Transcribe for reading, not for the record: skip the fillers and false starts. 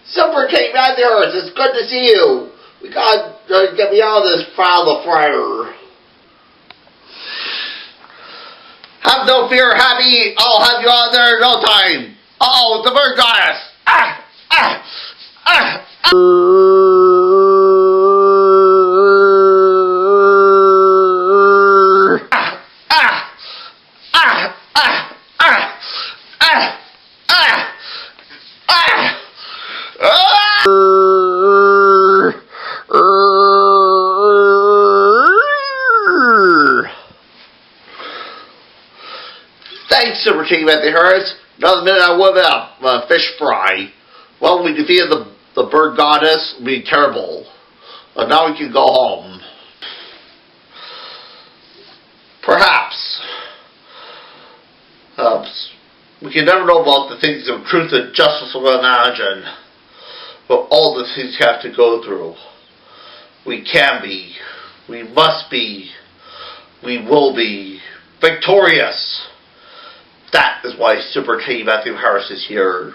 Super King Matthew Harris, it's good to see you. We gotta get me out of this foul of fire. Have no fear, Happy. I'll have you out there in no time. Uh-oh, the bird goddess. Ah! Ah! Ah! Thanks, Super King Matthew Harris. Another minute I whip up fish fry. Well, we defeated the bird goddess. It'll be terrible. But now we can go home. Perhaps. We can never know about the things of truth and justice we'll imagine. But all the things we have to go through. We can be. We must be. We will be victorious. That is why Super King Matthew Harris is here.